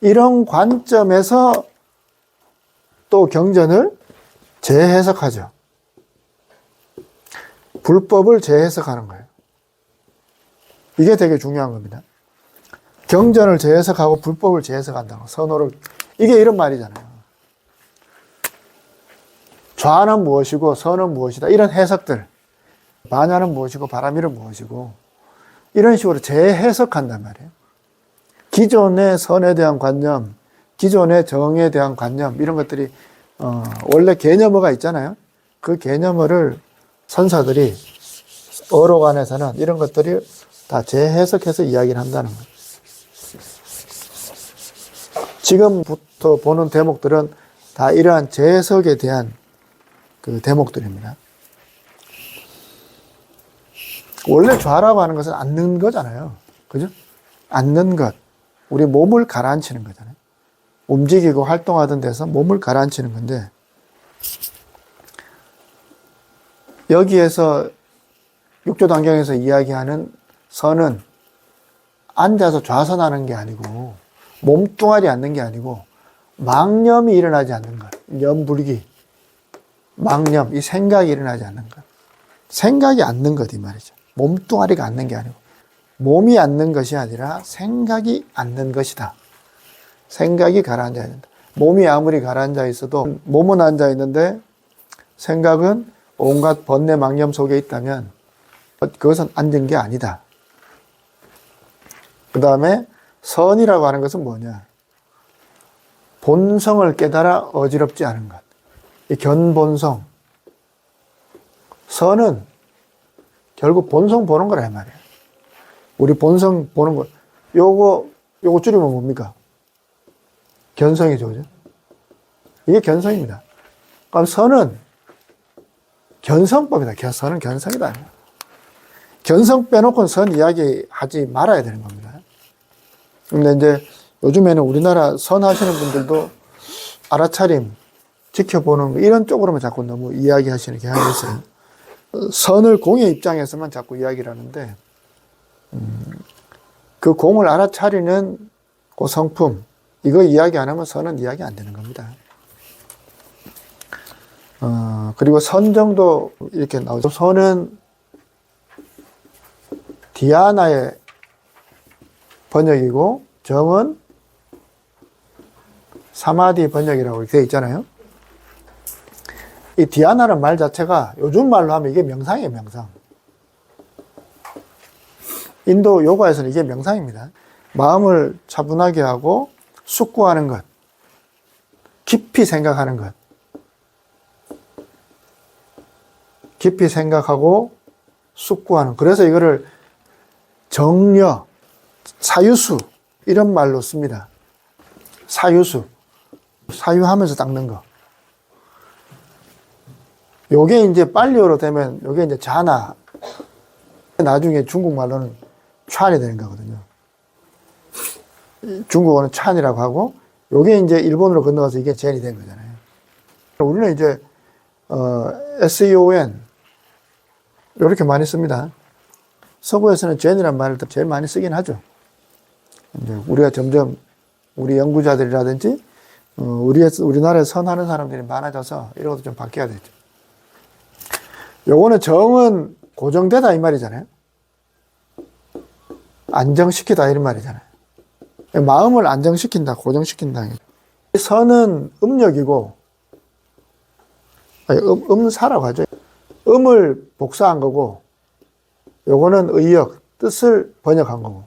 이런 관점에서 또 경전을 재해석하죠. 불법을 재해석하는 거예요. 이게 되게 중요한 겁니다. 경전을 재해석하고 불법을 재해석한다고. 선호를. 이게 이런 말이잖아요. 좌는 무엇이고 선은 무엇이다. 이런 해석들. 반야는 무엇이고 바람일은 무엇이고 이런 식으로 재해석한단 말이에요. 기존의 선에 대한 관념, 기존의 정에 대한 관념 이런 것들이 원래 개념어가 있잖아요. 그 개념어를 선사들이 어록안에서는 이런 것들이 다 재해석해서 이야기를 한다는 거예요. 지금부터 보는 대목들은 다 이러한 재해석에 대한 그 대목들입니다. 원래 좌라고 하는 것은 앉는 거잖아요. 그죠? 앉는 것. 우리 몸을 가라앉히는 거잖아요. 움직이고 활동하던 데서 몸을 가라앉히는 건데, 여기에서 육조단경에서 이야기하는 선은 앉아서 좌선하는 게 아니고, 몸뚱아리 앉는 게 아니고, 망념이 일어나지 않는 것. 염불기. 망념, 이 생각이 일어나지 않는 것. 생각이 앉는 것, 이 말이죠. 몸뚱아리가 앉는 게 아니고 몸이 앉는 것이 아니라 생각이 앉는 것이다. 생각이 가라앉아야 된다. 몸이 아무리 가라앉아 있어도 몸은 앉아 있는데 생각은 온갖 번뇌 망념 속에 있다면 그것은 앉은 게 아니다. 그 다음에 선이라고 하는 것은 뭐냐? 본성을 깨달아 어지럽지 않은 것. 이 견본성. 선은 결국 본성 보는 거라 이 말이에요. 우리 본성 보는 거. 요거 줄이면 뭡니까? 견성이죠, 그죠? 이게 견성입니다. 그럼 선은 견성법이다. 선은 견성이다. 견성 빼놓고는 선 이야기 하지 말아야 되는 겁니다. 근데 이제 요즘에는 우리나라 선 하시는 분들도 알아차림, 지켜보는 거, 이런 쪽으로만 자꾸 너무 이야기 하시는 경향이 있어요. 선을 공의 입장에서만 자꾸 이야기를 하는데, 그 공을 알아차리는 그 성품, 이거 이야기 안 하면 선은 이야기 안 되는 겁니다. 그리고 선정도 이렇게 나오죠. 선은 디아나의 번역이고, 정은 사마디 번역이라고 되어 있잖아요. 이 디아나라는 말 자체가 요즘 말로 하면 이게 명상이에요, 명상. 인도 요가에서는 이게 명상입니다. 마음을 차분하게 하고 숙고하는 것, 깊이 생각하는 것, 깊이 생각하고 숙고하는. 그래서 이거를 정려, 사유수 이런 말로 씁니다. 사유수, 사유하면서 닦는 거. 요게 이제 빨리어로 되면 요게 이제 자나, 나중에 중국말로는 찬이 되는 거거든요. 중국어는 찬이라고 하고 요게 이제 일본으로 건너가서 이게 젠이 된 거잖아요. 우리는 이제 SEON 요렇게 많이 씁니다. 서구에서는 젠이란 말을 제일 많이 쓰긴 하죠. 이제 우리가 점점 우리 연구자들이라든지 우리나라에 선하는 사람들이 많아져서 이런 것도 좀 바뀌어야 되죠. 요거는 정은 고정되다 이 말이잖아요. 안정시키다 이런 말이잖아요. 마음을 안정시킨다, 고정시킨다. 선은 음력이고, 음사라고 하죠. 음을 복사한 거고, 요거는 의역, 뜻을 번역한 거고.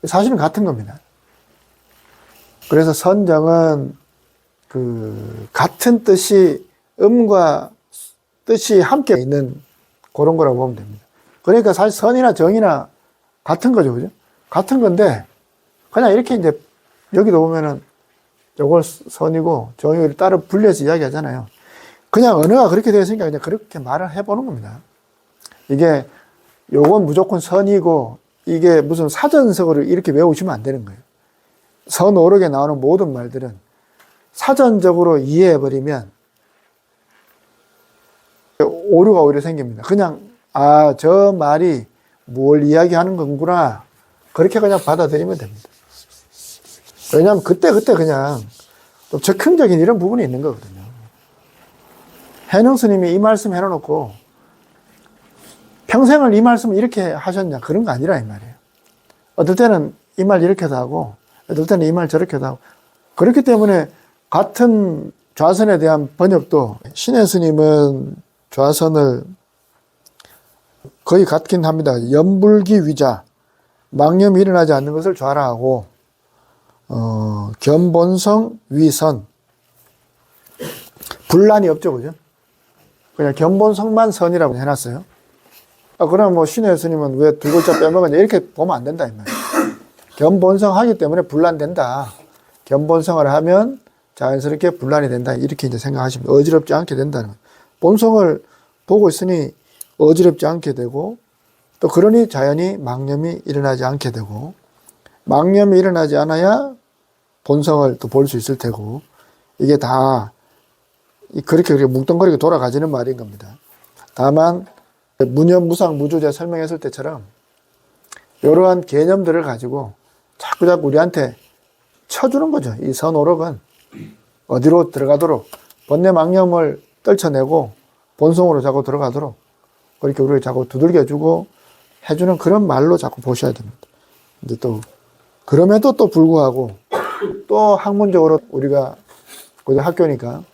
사실은 같은 겁니다. 그래서 선정은 같은 뜻이 음과 뜻이 함께 있는 그런 거라고 보면 됩니다. 그러니까 사실 선이나 정이나 같은 거죠, 그죠? 같은 건데, 그냥 이렇게 이제, 여기도 보면은, 요걸 선이고, 정이를 따로 분리해서 이야기 하잖아요. 그냥 언어가 그렇게 되어 있으니까 그냥 그렇게 말을 해보는 겁니다. 이게, 요건 무조건 선이고, 이게 무슨 사전석으로 이렇게 외우시면 안 되는 거예요. 선어록에 나오는 모든 말들은 사전적으로 이해해버리면, 오류가 오히려 생깁니다. 그냥 저 말이 뭘 이야기하는 건구나 그렇게 그냥 받아들이면 됩니다. 왜냐하면 그때 그냥 또 즉흥적인 이런 부분이 있는 거거든요. 해능 스님이 이 말씀 해놓고 평생을 이 말씀을 이렇게 하셨냐 그런 거 아니라 이 말이에요. 어떨 때는 이 말 이렇게도 하고 어떨 때는 이 말 저렇게도 하고 그렇기 때문에 같은 좌선에 대한 번역도 신의 스님은 좌선을 거의 같긴 합니다. 염불기 위자 망념이 일어나지 않는 것을 좌라하고 견본성 위선 분란이 없죠, 그죠? 그냥 견본성만 선이라고 해놨어요. 그럼 뭐 신의 스님은 왜 두 글자 빼먹었냐 이렇게 보면 안 된다 이 말이에요. 견본성 하기 때문에 분란된다. 견본성을 하면 자연스럽게 분란이 된다. 이렇게 이제 생각하시면 어지럽지 않게 된다는 거예요. 본성을 보고 있으니 어지럽지 않게 되고 또 그러니 자연히 망념이 일어나지 않게 되고 망념이 일어나지 않아야 본성을 또 볼 수 있을 테고 이게 다 그렇게 뭉뚱그리게 돌아가지는 말인 겁니다. 다만 무념, 무상, 무주제 설명했을 때처럼 이러한 개념들을 가지고 자꾸 우리한테 쳐주는 거죠. 이 선오록은 어디로 들어가도록 번뇌 망념을 떨쳐내고 본성으로 자꾸 들어가도록 그렇게 우리를 자꾸 두들겨주고 해주는 그런 말로 자꾸 보셔야 됩니다. 근데 또 그럼에도 또 불구하고 또 학문적으로 우리가 학교니까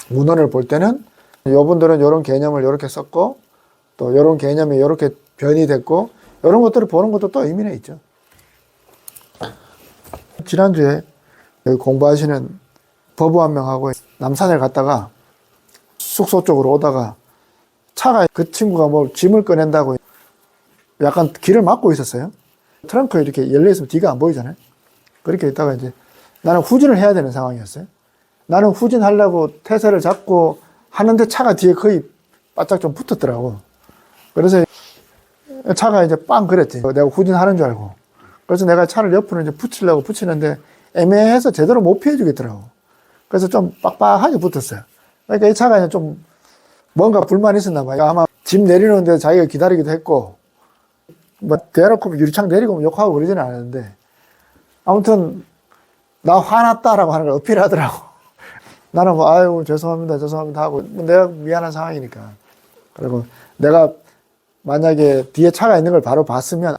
문헌을 볼 때는 여러분들은 이런 개념을 이렇게 썼고 또 이런 개념이 이렇게 변이 됐고 이런 것들을 보는 것도 또 의미는 있죠. 지난주에 여기 공부하시는 법우 한 명하고 남산을 갔다가 숙소 쪽으로 오다가 차가 그 친구가 뭐 짐을 꺼낸다고 약간 길을 막고 있었어요. 트렁크에 이렇게 열려있으면 뒤가 안 보이잖아요. 그렇게 있다가 이제 나는 후진을 해야 되는 상황이었어요. 나는 후진하려고 태세를 잡고 하는데 차가 뒤에 거의 바짝 좀 붙었더라고. 그래서 차가 이제 빵 그랬지. 내가 후진하는 줄 알고. 그래서 내가 차를 옆으로 이제 붙이려고 붙이는데 애매해서 제대로 못 피해주겠더라고. 그래서 좀 빡빡하게 붙었어요. 그러니까 이 차가 이제 좀 뭔가 불만이 있었나 봐요. 아마 짐 내리는데 자기가 기다리기도 했고, 뭐 대놓고 유리창 내리고 욕하고 그러지는 않았는데, 아무튼 나 화났다라고 하는 걸 어필하더라고. 나는 뭐 아유 죄송합니다 하고 뭐 내가 미안한 상황이니까. 그리고 내가 만약에 뒤에 차가 있는 걸 바로 봤으면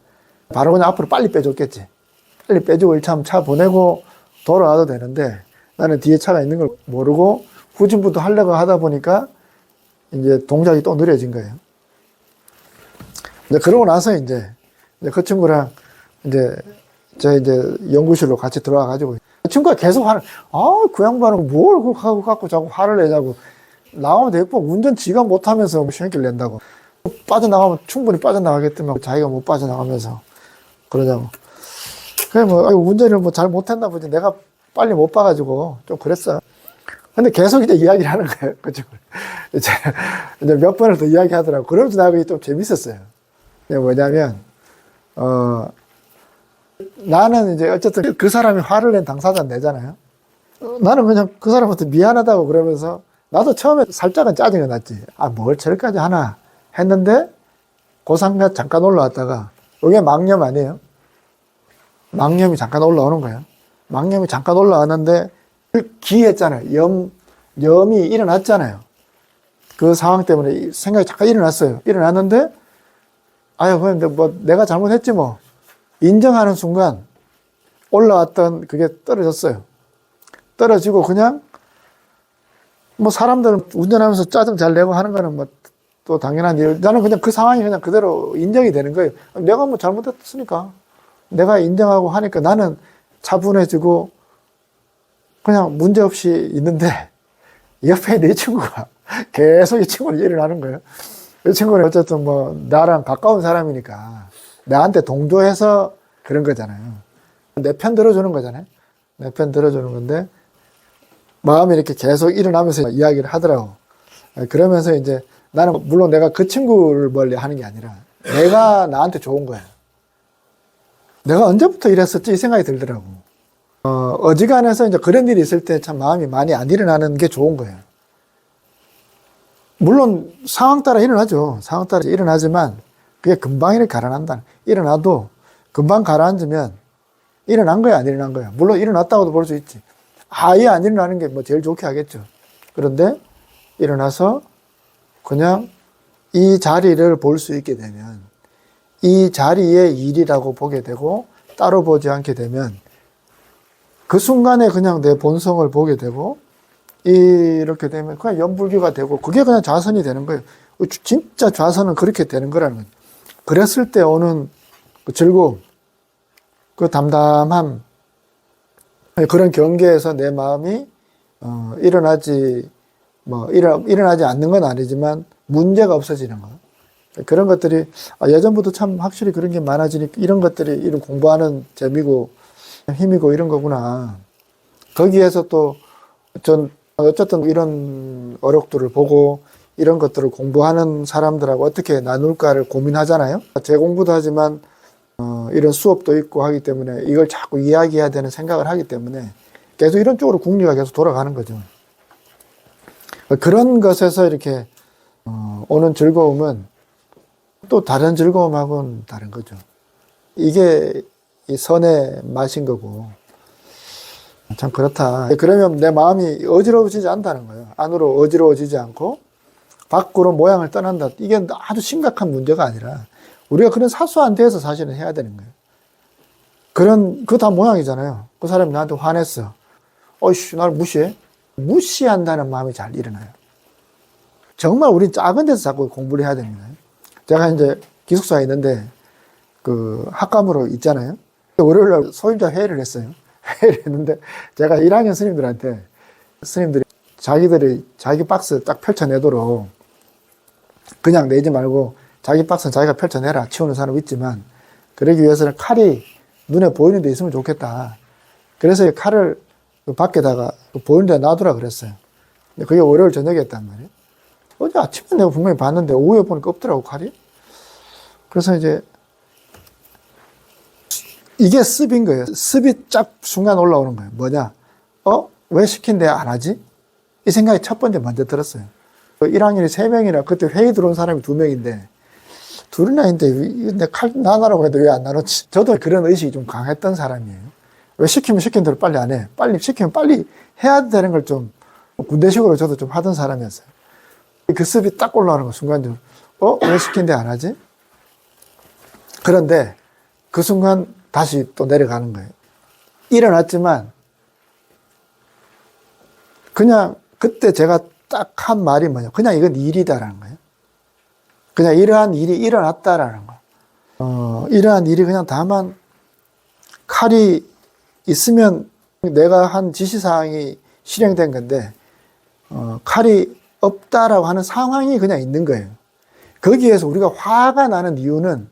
바로 그냥 앞으로 빨리 빼줬겠지. 빨리 빼주고 일참 차 보내고 돌아와도 되는데 나는 뒤에 차가 있는 걸 모르고 후진부터 하려고 하다 보니까 이제 동작이 또 느려진 거예요. 이제 그러고 나서 이제 그 친구랑 이제 연구실로 같이 들어와 가지고 그 친구가 계속 그 양반은 뭘 그렇게 하고 갖고 자꾸 화를 내자고 나오면 되고 운전 지가 못하면서 시험기를 낸다고 빠져나가면 충분히 빠져나가겠더만 자기가 못 빠져나가면서 그러자고 그래 뭐 운전을 뭐 잘 못했나 보지 내가 빨리 못 봐가지고 좀 그랬어. 근데 계속 이제 이야기를 하는 거예요. 그 친구 이제 몇 번을 더 이야기하더라고. 그러면서 나하고 좀 재밌었어요. 뭐냐면 나는 이제 어쨌든 그 사람이 화를 낸 당사자는 내잖아요. 나는 그냥 그 사람한테 미안하다고 그러면서 나도 처음에 살짝은 짜증이 났지. 뭘 저렇게까지 하나 했는데 고상가 잠깐 올라왔다가 이게 망념 아니에요? 망념이 잠깐 올라오는 거예요. 망념이 잠깐 올라왔는데 기했잖아요. 염이 일어났잖아요. 그 상황 때문에 생각이 잠깐 일어났어요. 일어났는데 근데 뭐 내가 잘못했지 뭐 인정하는 순간 올라왔던 그게 떨어졌어요. 떨어지고 그냥 뭐 사람들은 운전하면서 짜증 잘 내고 하는 거는 뭐 또 당연한 일. 나는 그냥 그 상황이 그냥 그대로 인정이 되는 거예요. 내가 뭐 잘못했으니까 내가 인정하고 하니까 나는 차분해지고 그냥 문제없이 있는데 옆에 있는 이 친구가 계속 이 친구는 일을 하는 거예요. 이 친구는 어쨌든 뭐 나랑 가까운 사람이니까 나한테 동조해서 그런 거잖아요. 내 편 들어주는 거잖아요. 내 편 들어주는 건데 마음이 이렇게 계속 일어나면서 이야기를 하더라고. 그러면서 이제 나는 물론 내가 그 친구를 멀리 하는 게 아니라 내가 나한테 좋은 거야. 내가 언제부터 이랬었지 이 생각이 들더라고. 어지간해서 이제 그런 일이 있을 때 참 마음이 많이 안 일어나는 게 좋은 거예요. 물론 상황 따라 일어나죠. 상황 따라 일어나지만 그게 금방 이렇게 가라앉다. 일어나도 금방 가라앉으면 일어난 거야, 안 일어난 거야? 물론 일어났다고도 볼 수 있지. 아예 안 일어나는 게 뭐 제일 좋게 하겠죠. 그런데 일어나서 그냥 이 자리를 볼 수 있게 되면, 이 자리의 일이라고 보게 되고 따로 보지 않게 되면 그 순간에 그냥 내 본성을 보게 되고, 이렇게 되면 그냥 연불교가 되고, 그게 그냥 좌선이 되는 거예요. 진짜 좌선은 그렇게 되는 거라는 거예요. 그랬을 때 오는 그 즐거움, 그 담담함, 그런 경계에서 내 마음이 일어나지 않는 건 아니지만 문제가 없어지는 거. 그런 것들이 예전부터 참 확실히 그런 게 많아지니까 이런 것들이 이런 공부하는 재미고 힘이고 이런 거구나. 거기에서 또 전 어쨌든 이런 어록들을 보고 이런 것들을 공부하는 사람들하고 어떻게 나눌까를 고민하잖아요. 재공부도 하지만 이런 수업도 있고 하기 때문에 이걸 자꾸 이야기해야 되는 생각을 하기 때문에 계속 이런 쪽으로 국리가 계속 돌아가는 거죠. 그런 것에서 이렇게 오는 즐거움은 또 다른 즐거움하고는 다른 거죠. 이게 이 선의 맛인 거고. 참 그렇다. 그러면 내 마음이 어지러워지지 않다는 거예요. 안으로 어지러워지지 않고 밖으로 모양을 떠난다. 이게 아주 심각한 문제가 아니라 우리가 그런 사소한 데에서 사실은 해야 되는 거예요. 그거 다 모양이잖아요. 그 사람이 나한테 화냈어. 어이씨, 나를 무시해? 무시한다는 마음이 잘 일어나요. 정말 우린 작은 데서 자꾸 공부를 해야 됩니다. 제가 이제 기숙사에 있는데 그 학과으로 있잖아요. 월요일날 소임자 회의를 했어요. 회의를 했는데 제가 1학년 스님들한테 스님들이 자기 박스 딱 펼쳐내도록 그냥 내지 말고 자기 박스는 자기가 펼쳐내라. 치우는 사람 있지만 그러기 위해서는 칼이 눈에 보이는 데 있으면 좋겠다. 그래서 칼을 밖에다가 보이는 데 놔두라 그랬어요. 근데 그게 월요일 저녁이었단 말이에요. 어제 아침에 내가 분명히 봤는데 오후에 보니까 없더라고, 칼이. 그래서 이제 이게 습인 거예요. 습이 쫙 순간 올라오는 거예요. 뭐냐? 왜 시킨데 안 하지? 이 생각이 첫 번째 먼저 들었어요. 1학년이 3명이라 그때 회의 들어온 사람이 2명인데 둘이나 있는데 내 칼 나눠라고 해도 왜 안 나눴지? 저도 그런 의식이 좀 강했던 사람이에요. 왜 시키면 시킨 대로 빨리 안 해? 빨리 시키면 빨리 해야 되는 걸 좀 군대식으로 저도 좀 하던 사람이었어요. 그 습이 딱 올라오는 거 순간적으로 왜 시킨데 안 하지? 그런데 그 순간 다시 또 내려가는 거예요. 일어났지만 그냥 그때 제가 딱 한 말이 뭐냐, 그냥 이건 일이다라는 거예요. 그냥 이러한 일이 일어났다라는 거. 이러한 일이 그냥 다만 칼이 있으면 내가 한 지시사항이 실행된 건데 칼이 없다라고 하는 상황이 그냥 있는 거예요. 거기에서 우리가 화가 나는 이유는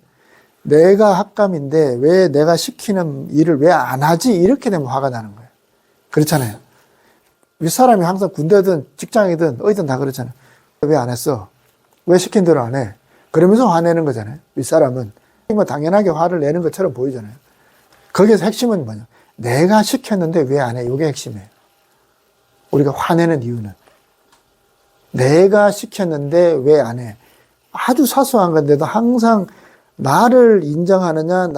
내가 학감인데 왜 내가 시키는 일을 왜 안 하지? 이렇게 되면 화가 나는 거예요. 그렇잖아요. 윗사람이 항상 군대든 직장이든 어디든 다 그렇잖아요. 왜 안 했어? 왜 시킨 대로 안 해? 그러면서 화내는 거잖아요. 윗사람은. 뭐 당연하게 화를 내는 것처럼 보이잖아요. 거기에서 핵심은 뭐냐? 내가 시켰는데 왜 안 해? 이게 핵심이에요. 우리가 화내는 이유는. 내가 시켰는데 왜 안 해? 아주 사소한 건데도 항상 나를 인정하느냐,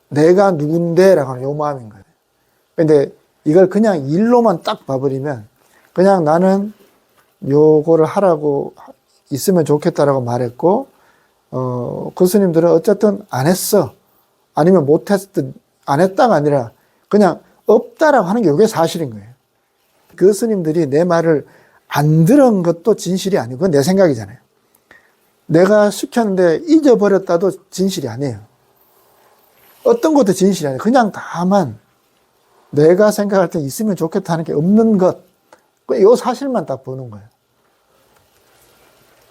내가 누군데라고 하는 요 마음인 거예요. 근데 이걸 그냥 일로만 딱 봐버리면 그냥 나는 요거를 하라고 있으면 좋겠다라고 말했고, 그 스님들은 어쨌든 안 했어. 아니면 못했든 안 했다가 아니라 그냥 없다라고 하는 게 이게 사실인 거예요. 그 스님들이 내 말을 안 들은 것도 진실이 아니고 그건 내 생각이잖아요. 내가 시켰는데 잊어버렸다도 진실이 아니에요. 어떤 것도 진실이 아니에요. 그냥 다만 내가 생각할 때 있으면 좋겠다는 게 없는 것, 이 사실만 딱 보는 거예요.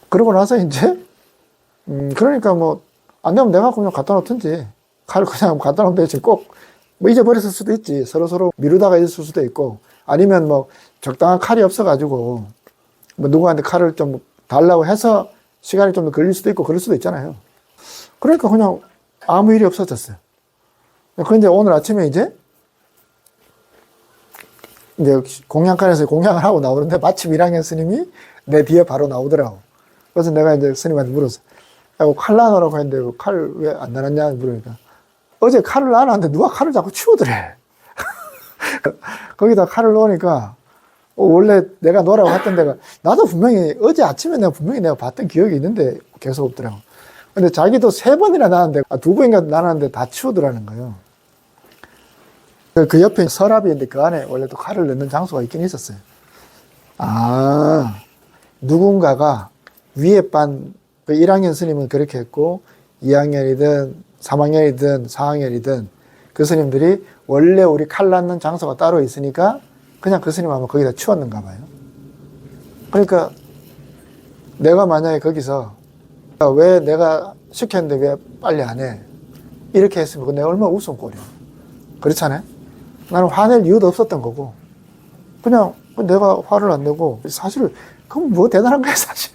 그러고 나서 이제 그러니까 뭐 안 되면 내가 그냥 갖다 놓든지 칼 그냥 갖다 놓으면 되지. 꼭 뭐 잊어버렸을 수도 있지. 서로 미루다가 있을 수도 있고, 아니면 뭐 적당한 칼이 없어가지고 뭐 누구한테 칼을 좀 달라고 해서 시간이 좀 더 걸릴 수도 있고 그럴 수도 있잖아요. 그러니까 그냥 아무 일이 없어졌어요. 그런데 오늘 아침에 이제 공양관에서 공양을 하고 나오는데 마침 1학년 스님이 내 뒤에 바로 나오더라고. 그래서 내가 이제 스님한테 물었어. 칼 나눠라고 했는데 칼 왜 안 나눴냐 물으니까 어제 칼을 놔놨는데 누가 칼을 자꾸 치우더래. 거기다 칼을 놓으니까 원래 내가 놓으라고 했던 데가 나도 분명히 어제 아침에 내가 봤던 기억이 있는데 계속 없더라고. 근데 자기도 3번이나 놨는데 2번인가 놨는데 다 치우더라는 거예요. 그 옆에 서랍이 있는데 그 안에 원래 또 칼을 넣는 장소가 있긴 있었어요. 누군가가 위에 반, 그 1학년 스님은 그렇게 했고 2학년이든 3학년이든 4학년이든 그 스님들이 원래 우리 칼 낳는 장소가 따로 있으니까 그냥 그 스님 아마 거기다 치웠는가 봐요. 그러니까 내가 만약에 거기서 왜 내가 시켰는데 왜 빨리 안 해? 이렇게 했으면 내가 얼마나 웃음꼴이야. 그렇잖아요? 나는 화낼 이유도 없었던 거고 그냥 내가 화를 안 내고 사실 그건 뭐 대단한 거야 사실.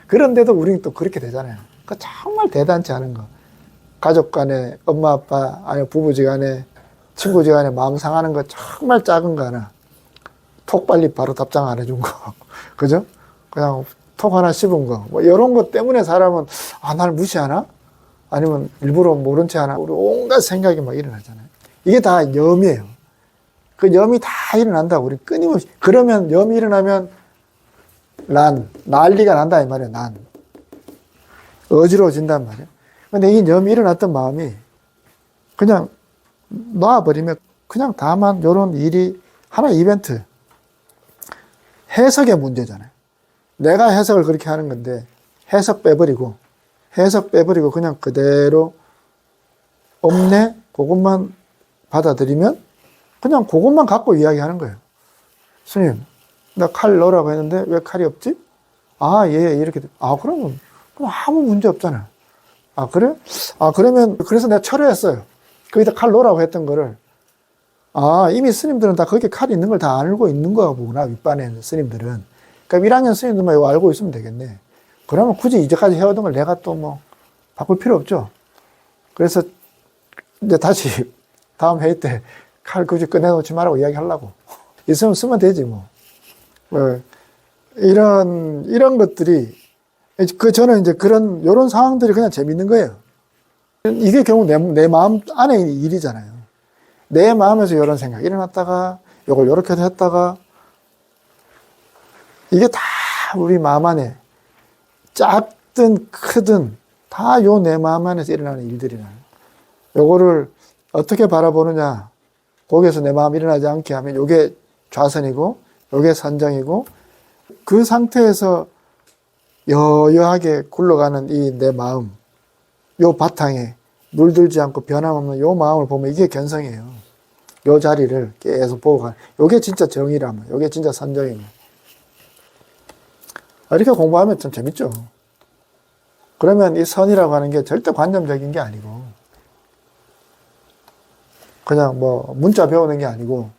그런데도 우리는 또 그렇게 되잖아요. 그 정말 대단치 않은 거. 가족 간에 엄마 아빠 아니 부부지간에 친구지간에 마음 상하는 거 정말 작은 거 하나 톡 빨리 바로 답장 안 해준 거 그죠? 그냥 톡 하나 씹은 거 뭐 이런 것 때문에 사람은 날 무시하나? 아니면 일부러 모른 채 하나? 우리 온갖 생각이 막 일어나잖아요. 이게 다 염이에요. 그 염이 다 일어난다고 우리 끊임없이. 그러면 염이 일어나면 난리가 난다 이 말이에요. 어지러워진단 말이에요. 근데 이 염이 일어났던 마음이 그냥 놔버리면 그냥 다만 요런 일이 하나의 이벤트 해석의 문제잖아요. 내가 해석을 그렇게 하는 건데 해석 빼버리고 그냥 그대로 없네 그것만 받아들이면 그냥 그것만 갖고 이야기하는 거예요. 스님 나 칼 넣으라고 했는데 왜 칼이 없지? 예 이렇게 그러면 아무 문제 없잖아요. 그래? 그러면 그래서 내가 철회했어요. 거기다 칼 넣으라고 했던 거를 이미 스님들은 다 거기에 칼이 있는 걸 다 알고 있는 거구나. 윗반에 스님들은. 그러니까 1학년 스님들만 이거 알고 있으면 되겠네. 그러면 굳이 이제까지 해오던 걸 내가 또 뭐 바꿀 필요 없죠. 그래서 이제 다시 다음 회의 때 칼 굳이 꺼내놓지 말라고 이야기하려고. 있으면 쓰면 되지 뭐. 이런 것들이 저는 이제 요런 상황들이 그냥 재밌는 거예요. 이게 결국 내 마음 안에 있는 일이잖아요. 내 마음에서 이런 생각이 일어났다가 요걸 요렇게 했다가 이게 다 우리 마음 안에 작든 크든 다 요 내 마음 안에서 일어나는 일들이라. 요거를 어떻게 바라보느냐 거기에서 내 마음이 일어나지 않게 하면 요게 좌선이고 요게 선정이고 그 상태에서 여여하게 굴러가는 이 내 마음 요 바탕에 물들지 않고 변함없는 요 마음을 보면 이게 견성이에요. 요 자리를 계속 보고 가는 요게 진짜 정의라면 요게 진짜 선정이면 이렇게 공부하면 참 재밌죠. 그러면 이 선이라고 하는 게 절대 관념적인 게 아니고 그냥 뭐 문자 배우는 게 아니고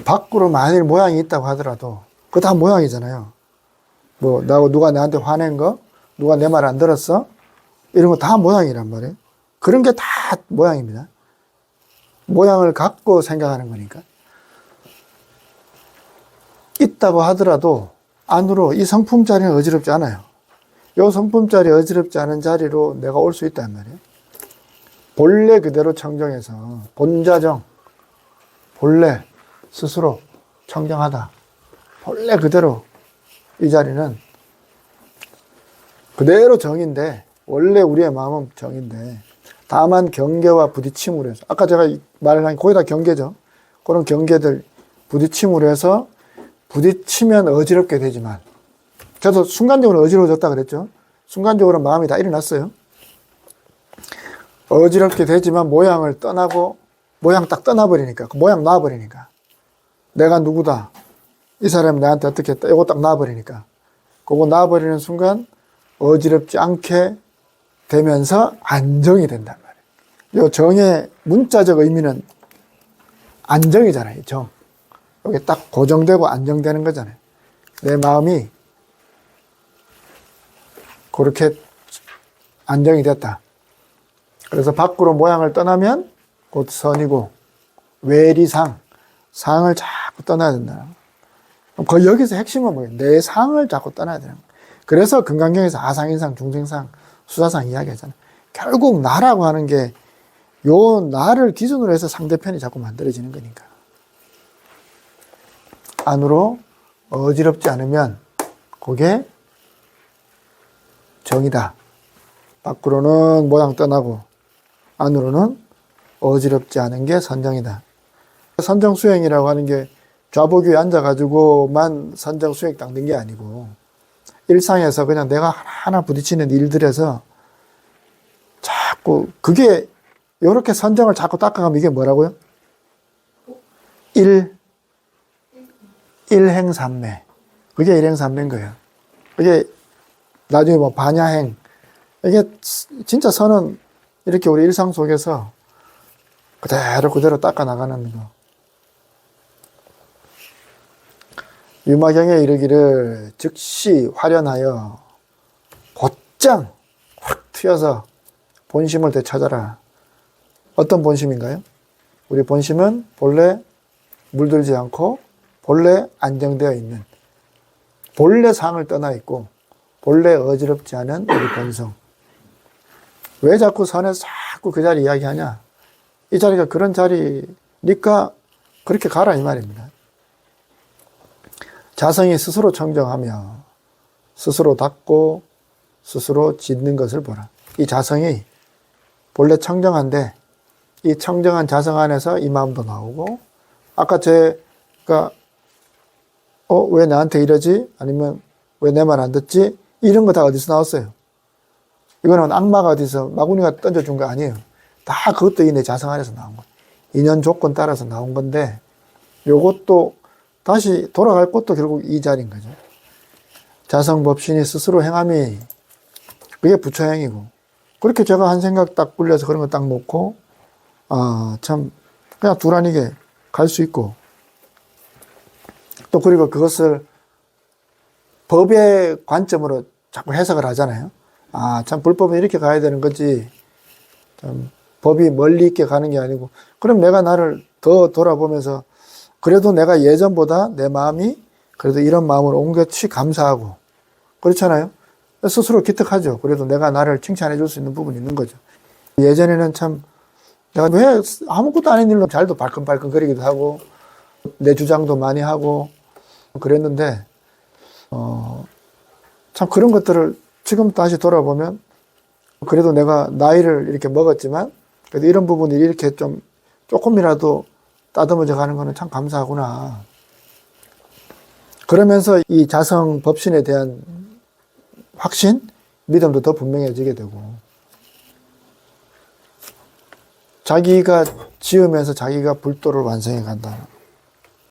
밖으로 만일 모양이 있다고 하더라도 그거 다 모양이잖아요. 뭐 누가 나한테 화낸 거 누가 내 말 안 들었어 이런 거 다 모양이란 말이에요. 그런 게 다 모양입니다. 모양을 갖고 생각하는 거니까. 있다고 하더라도 안으로 이 성품 자리는 어지럽지 않아요. 이 성품 자리 어지럽지 않은 자리로 내가 올 수 있단 말이에요. 본래 그대로 청정해서 본자정 본래 스스로 청정하다. 본래 그대로 이 자리는 그대로 정인데 원래 우리의 마음은 정인데 다만 경계와 부딪힘으로 해서 아까 제가 말을 한 거의 다 경계죠. 그런 경계들 부딪힘으로 해서 부딪히면 어지럽게 되지만 저도 순간적으로 어지러워졌다 그랬죠. 순간적으로 마음이 다 일어났어요. 어지럽게 되지만 모양을 떠나고 모양 딱 떠나버리니까 그 모양 놔버리니까 내가 누구다 이 사람이 나한테 어떻게 했다 이거 딱 놔버리니까 그거 놔버리는 순간 어지럽지 않게 되면서 안정이 된단 말이에요. 이 정의 문자적 의미는 안정이잖아요. 정. 여기 딱 고정되고 안정되는 거잖아요. 내 마음이 그렇게 안정이 됐다. 그래서 밖으로 모양을 떠나면 곧 선이고 외리상, 상을 자꾸 떠나야 된다. 그 여기서 핵심은 뭐예요? 내 상을 자꾸 떠나야 되는 거예요. 그래서 금강경에서 아상, 인상, 중생상, 수사상 이야기하잖아요. 결국 나라고 하는 게 요 나를 기준으로 해서 상대편이 자꾸 만들어지는 거니까. 안으로 어지럽지 않으면 그게 정이다. 밖으로는 모양 떠나고 안으로는 어지럽지 않은 게 선정이다. 선정수행이라고 하는 게 좌보교에 앉아가지고만 선정수행 닦는 게 아니고 일상에서 그냥 내가 하나하나 부딪히는 일들에서 자꾸 그게 이렇게 선정을 자꾸 닦아가면 이게 뭐라고요? 일행삼매. 그게 일행삼매인 거예요. 그게 나중에 뭐 반야행. 이게 진짜 선은 이렇게 우리 일상 속에서 그대로 닦아 나가는 거. 유마경에 이르기를 즉시 화련하여 곧장 확 튀어서 본심을 되찾아라. 어떤 본심인가요? 우리 본심은 본래 물들지 않고 본래 안정되어 있는 본래 상을 떠나 있고 본래 어지럽지 않은 우리 본성. 왜 자꾸 선에서 자꾸 그 자리 이야기하냐? 이 자리가 그런 자리니까 그렇게 가라 이 말입니다. 자성이 스스로 청정하며 스스로 닦고 스스로 짓는 것을 보라. 이 자성이 본래 청정한데 이 청정한 자성 안에서 이 마음도 나오고 아까 제가 왜 나한테 이러지? 아니면 왜 내 말 안 듣지? 이런 거 다 어디서 나왔어요? 이거는 악마가 어디서 마구니가 던져준 거 아니에요. 다 그것도 이 내 자성 안에서 나온 거예요. 인연 조건 따라서 나온 건데 요것도 다시 돌아갈 것도 결국 이 자리인 거죠. 자성법신이 스스로 행함이 그게 부처행이고 그렇게 제가 한 생각 딱 굴려서 그런 거 딱 놓고 참 그냥 두라니게 갈 수 있고 또 그리고 그것을 법의 관점으로 자꾸 해석을 하잖아요. 참 불법은 이렇게 가야 되는 거지 참 법이 멀리 있게 가는 게 아니고 그럼 내가 나를 더 돌아보면서 그래도 내가 예전보다 내 마음이 그래도 이런 마음으로 옮겨치 감사하고 그렇잖아요. 스스로 기특하죠. 그래도 내가 나를 칭찬해 줄 수 있는 부분이 있는 거죠. 예전에는 참 내가 왜 아무것도 아닌 일로 잘도 발끈발끈 거리기도 하고 내 주장도 많이 하고 그랬는데 참 그런 것들을 지금 다시 돌아보면 그래도 내가 나이를 이렇게 먹었지만 그래도 이런 부분이 이렇게 좀 조금이라도 따듬어져 가는 거는 참 감사하구나. 그러면서 이 자성 법신에 대한 확신, 믿음도 더 분명해지게 되고 자기가 지으면서 자기가 불도를 완성해 간다.